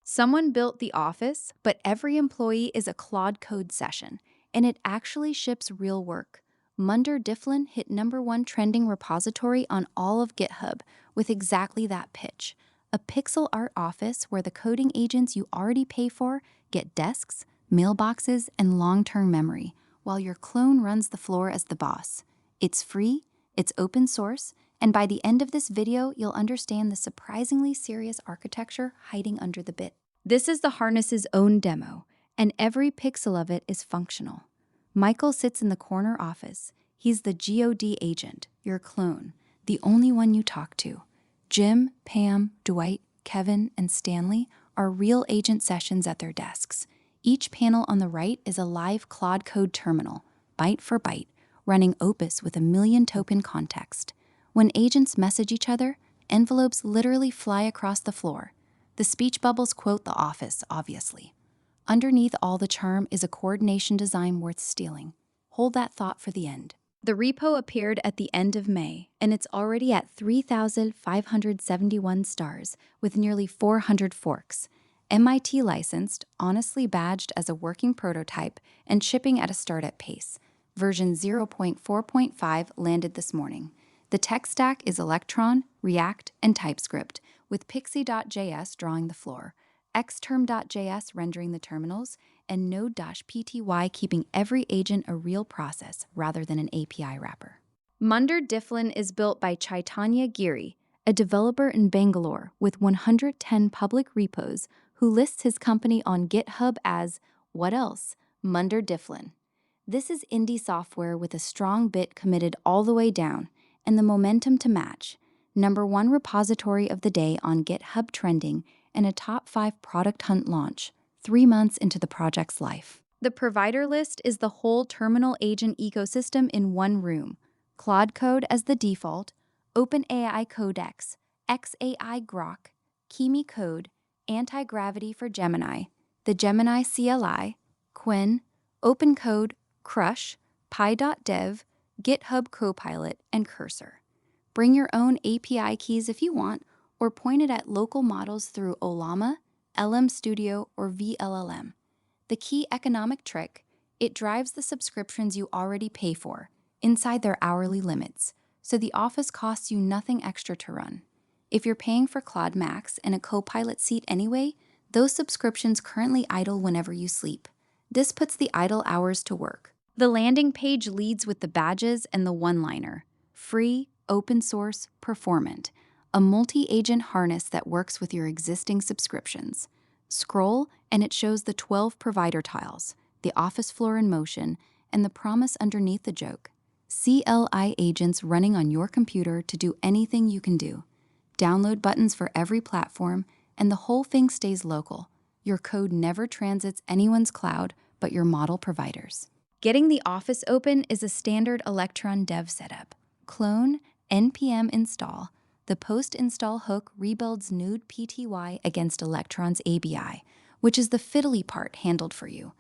Someone built the office, but every employee is a Claude Code session, and it actually ships real work. Munder Difflin hit #1 trending repository on all of GitHub with exactly that pitch. A pixel art office where the coding agents you already pay for get desks, mailboxes, and long-term memory, while your clone runs the floor as the boss. It's free, it's open source, and by the end of this video, you'll understand the surprisingly serious architecture hiding under the bit. This is the harness's own demo, and every pixel of it is functional. Michael sits in the corner office. He's the GOD agent, your clone, the only one you talk to. Jim, Pam, Dwight, Kevin, and Stanley are real agent sessions at their desks. Each panel on the right is a live Claude Code terminal, byte for byte, running Opus with a million token context. When agents message each other, envelopes literally fly across the floor. The speech bubbles quote the office, obviously. Underneath all the charm is a coordination design worth stealing. Hold that thought for the end. The repo appeared at the end of May, and it's already at 3,571 stars with nearly 400 forks. MIT licensed, honestly badged as a working prototype, and shipping at a startup pace. Version 0.4.5 landed this morning. The tech stack is Electron, React, and TypeScript, with Pixie.js drawing the floor, Xterm.js rendering the terminals, and Node-Pty keeping every agent a real process rather than an API wrapper. Munder Difflin is built by Chaitanya Giri, a developer in Bangalore with 110 public repos who lists his company on GitHub as, what else? Munder Difflin. This is indie software with a strong bit committed all the way down, and the momentum to match. #1 repository of the day on GitHub trending, and a top 5 product hunt launch, 3 months into the project's life. The provider list is the whole terminal agent ecosystem in one room. Claude Code as the default, OpenAI Codex, XAI Grok, Kimi Code, Anti-Gravity for Gemini, the Gemini CLI, Qwen, OpenCode, Crush, Pi.dev, GitHub Copilot, and Cursor. Bring your own API keys if you want, or point it at local models through Ollama, LM Studio, or VLLM. The key economic trick, it drives the subscriptions you already pay for, inside their hourly limits, so the office costs you nothing extra to run. If you're paying for Claude Max and a Copilot seat anyway, those subscriptions currently idle whenever you sleep. This puts the idle hours to work. The landing page leads with the badges and the one-liner. Free, open source, performant. A multi-agent harness that works with your existing subscriptions. Scroll, and it shows the 12 provider tiles, the office floor in motion, and the promise underneath the joke. CLI agents running on your computer to do anything you can do. Download buttons for every platform, and the whole thing stays local. Your code never transits anyone's cloud but your model providers. Getting the office open is a standard Electron dev setup. Clone, npm install. The post-install hook rebuilds Node-Pty against Electron's ABI, which is the fiddly part handled for you.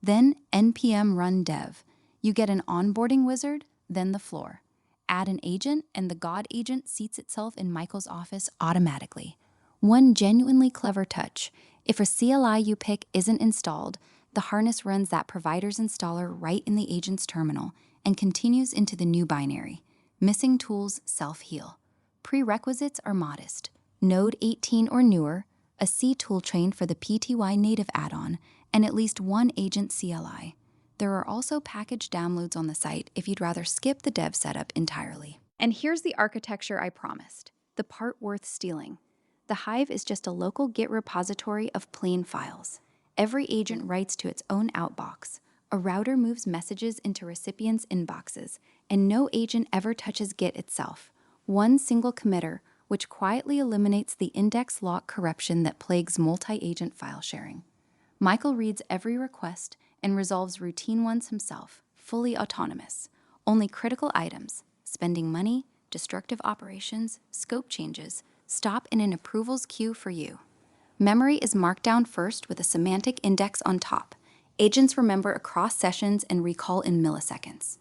Then npm run dev. You get an onboarding wizard, then the floor. Add an agent, and the God agent seats itself in Michael's office automatically. One genuinely clever touch. If a CLI you pick isn't installed, the harness runs that provider's installer right in the agent's terminal and continues into the new binary. Missing tools self-heal. Prerequisites are modest. Node 18 or newer, a C toolchain for the PTY native add-on, and at least one agent CLI. There are also package downloads on the site if you'd rather skip the dev setup entirely. And here's the architecture I promised, the part worth stealing. The Hive is just a local Git repository of plain files. Every agent writes to its own outbox. A router moves messages into recipients' inboxes, and no agent ever touches Git itself. One single committer, which quietly eliminates the index lock corruption that plagues multi-agent file sharing. Michael reads every request and resolves routine ones himself, fully autonomous. Only critical items, spending money, destructive operations, scope changes, stop in an approvals queue for you. Memory is marked down first with a semantic index on top. Agents remember across sessions and recall in milliseconds.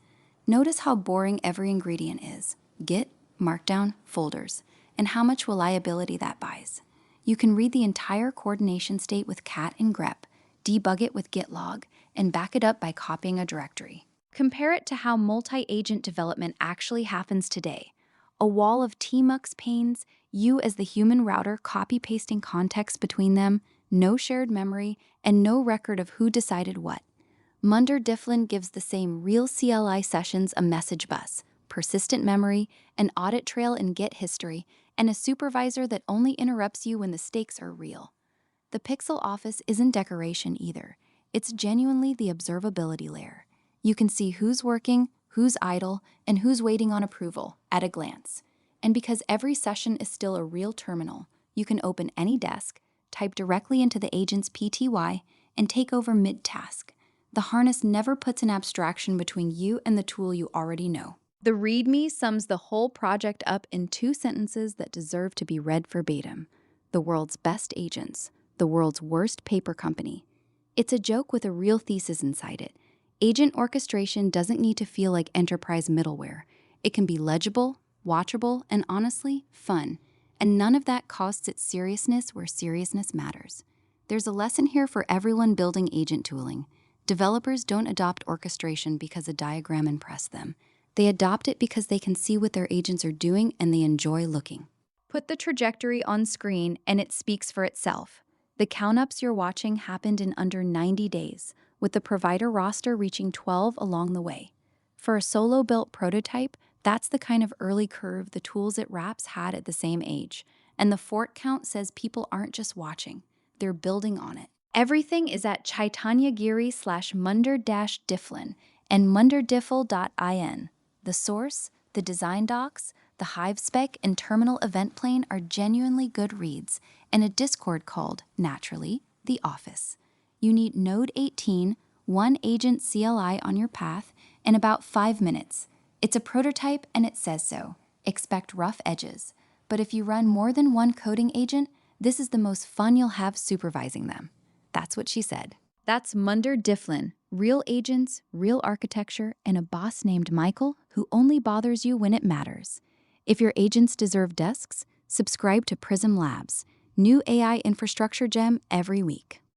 Notice how boring every ingredient is. Git, Markdown, folders, and how much reliability that buys. You can read the entire coordination state with cat and grep, debug it with git log, and back it up by copying a directory. Compare it to how multi-agent development actually happens today. A wall of tmux panes, you as the human router copy-pasting context between them, no shared memory, and no record of who decided what. Munder Difflin gives the same real CLI sessions a message bus, persistent memory, an audit trail in Git history, and a supervisor that only interrupts you when the stakes are real. The Pixel Office isn't decoration either. It's genuinely the observability layer. You can see who's working, who's idle, and who's waiting on approval at a glance. And because every session is still a real terminal, you can open any desk, type directly into the agent's PTY, and take over mid-task. The harness never puts an abstraction between you and the tool you already know. The README sums the whole project up in 2 sentences that deserve to be read verbatim. The world's best agents, the world's worst paper company. It's a joke with a real thesis inside it. Agent orchestration doesn't need to feel like enterprise middleware. It can be legible, watchable, and honestly, fun. And none of that costs its seriousness where seriousness matters. There's a lesson here for everyone building agent tooling. Developers don't adopt orchestration because a diagram impressed them. They adopt it because they can see what their agents are doing and they enjoy looking. Put the trajectory on screen and it speaks for itself. The count-ups you're watching happened in under 90 days, with the provider roster reaching 12 along the way. For a solo-built prototype, that's the kind of early curve the tools it wraps had at the same age. And the fort count says people aren't just watching, they're building on it. Everything is at chaitanyagiri/Munder-Difflin and munderdiffle.in. The source, the design docs, the Hive spec, and terminal event plane are genuinely good reads, and a Discord called, naturally, The Office. You need Node 18, 1 agent CLI on your path, and about 5 minutes. It's a prototype and it says so. Expect rough edges. But if you run more than 1 coding agent, this is the most fun you'll have supervising them. That's what she said. That's Munder Difflin, real agents, real architecture, and a boss named Michael who only bothers you when it matters. If your agents deserve desks, subscribe to Prism Labs, new AI infrastructure gem every week.